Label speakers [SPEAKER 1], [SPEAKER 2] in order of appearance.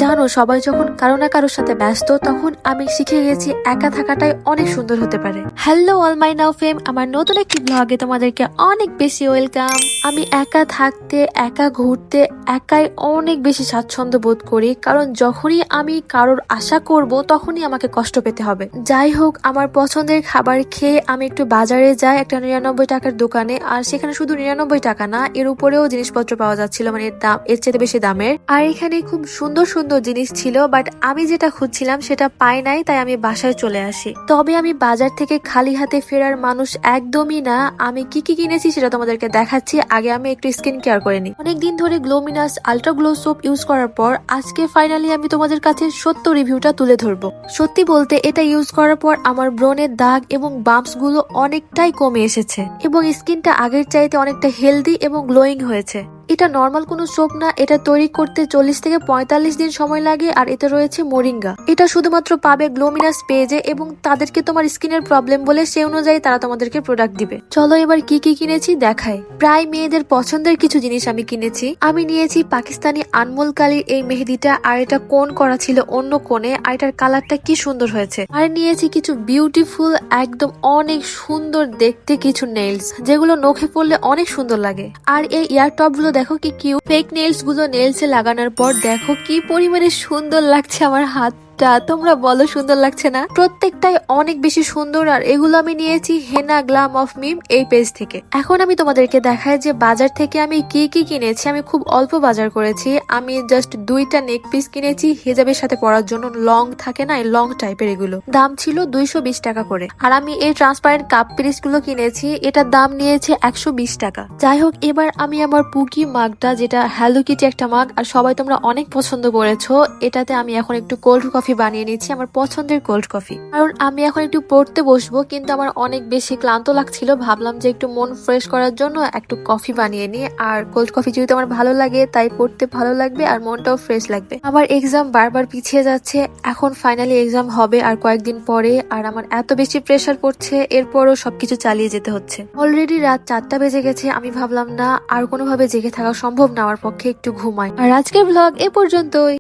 [SPEAKER 1] জানো, সবাই যখন কারো না কারোর সাথে ব্যস্ত তখন আমি শিখে গেছি একা থাকাটাই অনেক সুন্দর হতে পারে। হ্যালো অল মাই নাও ফেম, আমার নতুন একটি ব্লগে তোমাদেরকে অনেক বেশি ওয়েলকাম। আমি একা থাকতে, একা ঘুরতে, একাই অনেক বেশি স্বাচ্ছন্দ্য বোধ করি, কারণ যখনই আমি কারোর আশা করব তখনই আমাকে কষ্ট পেতে হবে। যাই হোক, আমার পছন্দের খাবার খেয়ে আমি একটু বাজারে যাই একটা 99 টাকার দোকানে, আর সেখানে শুধু 99 টাকা না, এর উপরেও জিনিসপত্র পাওয়া যাচ্ছিল, মানে এর দাম এর চেয়ে বেশি দামের। আর এখানে খুব সুন্দর সুন্দর জিনিস ছিল, বাট আমি যেটা খুঁজছিলাম সেটা পাই নাই, তাই আমি বাসায় চলে আসি। তবে আমি বাজার থেকে খালি হাতে ফেরার মানুষ একদমই না। আমি কি কি কিনেছি সেটা তোমাদেরকে দেখাচ্ছি। আগে আমি একটু স্কিন কেয়ার করে নিই। অনেকদিন ধরে গ্লোমিনাস আলট্রা গ্লো সোপ ইউজ করার পর আজকে ফাইনালি আমি তোমাদের কাছে সত্য রিভিউটা তুলে ধরবো। সত্যি বলতে, এটা ইউজ করার পর আমার ব্রনের দাগ এবং বাম্পস গুলো অনেকটাই কমে এসেছে এবং স্কিনটা আগের চাইতে অনেকটা হেলদি এবং গ্লোয়িং হয়েছে। এটা নর্মাল কোনো সোপ না, এটা তৈরি করতে 40 থেকে 45 দিন সময় লাগে, আর এতে রয়েছে মোরিঙ্গা। এটা শুধুমাত্র পাবে গ্লোমিনাস পেজে, এবং তাদেরকে তোমার স্কিনের প্রবলেম বলে সে অনুযায়ী তারা তোমাদেরকে প্রোডাক্ট দিবে। চলো এবার কি কি কিনেছি দেখাই। প্রায় মেয়েদের পছন্দের কিছু জিনিস আমি কিনেছি। আমি নিয়েছি পাকিস্তানি আনমোল কালির এই মেহেদিটা, আর এটা কোন করা ছিল অন্য কোণে, আর এটার কালারটা কি সুন্দর হয়েছে। আর নিয়েছি কিছু বিউটিফুল, একদম অনেক সুন্দর দেখতে কিছু নেইলস, যেগুলো নখে পড়লে অনেক সুন্দর লাগে। আর এই ইয়ার টপ গুলো দেখো কি কিউট। ফেক নেইলস গুলো নেইলসে লাগানোর পর দেখো কি পরিমাণে সুন্দর লাগছে আমার হাত। তোমরা বলো সুন্দর লাগছে না? প্রত্যেকটাই অনেক বেশি সুন্দর। আর এগুলো আমি নিয়েছি হেনা গ্লাম অফ মিম এই পেজ থেকে। এখন আমি তোমাদেরকে দেখাই যে বাজার থেকে আমি কি কি কিনেছি। আমি খুব অল্প বাজার করেছি। আমি জাস্ট 2টা নেক পিস কিনেছি হিজাবের সাথে পরার জন্য। লং থাকে না, লং টাইপের, এগুলো দাম ছিল 220 টাকা করে। আর আমি এই ট্রান্সপারেন্ট কাপ পিরিস গুলো কিনেছি, এটার দাম নিয়েছে 120 টাকা। যাই হোক, এবার আমি আমার পুকি মাগটা, যেটা হ্যালো কিটি একটা মাগ, আর সবাই তোমরা অনেক পছন্দ করেছো, এটাতে আমি এখন একটু কোল্ড কফি বানিয়ে নিচ্ছি, আমার পছন্দের কোল্ড কফি। কারণ আমি এখন একটু পড়তে বসবো, কিন্তু আমার অনেক বেশি ক্লান্ত লাগছিল। ভাবলাম যে একটু মন ফ্রেশ করার জন্য একটু কফি বানিয়ে নিই। আর কোল্ড কফি যেহেতু আমার ভালো লাগে, তাই পড়তে ভালো লাগবে আর মনটাও ফ্রেশ লাগবে। আমার এক্সাম বারবার পিছিয়ে যাচ্ছে, এখন ফাইনালি এক্সাম হবে আর কয়েকদিন পরে। আর আমার এত বেশি প্রেসার পড়ছে, এরপরও সবকিছু চালিয়ে যেতে হচ্ছে। অলরেডি রাত 4টা বেজে গেছে। আমি ভাবলাম না আর কোনোভাবে জেগে থাকা সম্ভব না আমার পক্ষে, একটু ঘুমাই। আর আজকের ব্লগ এ পর্যন্তই।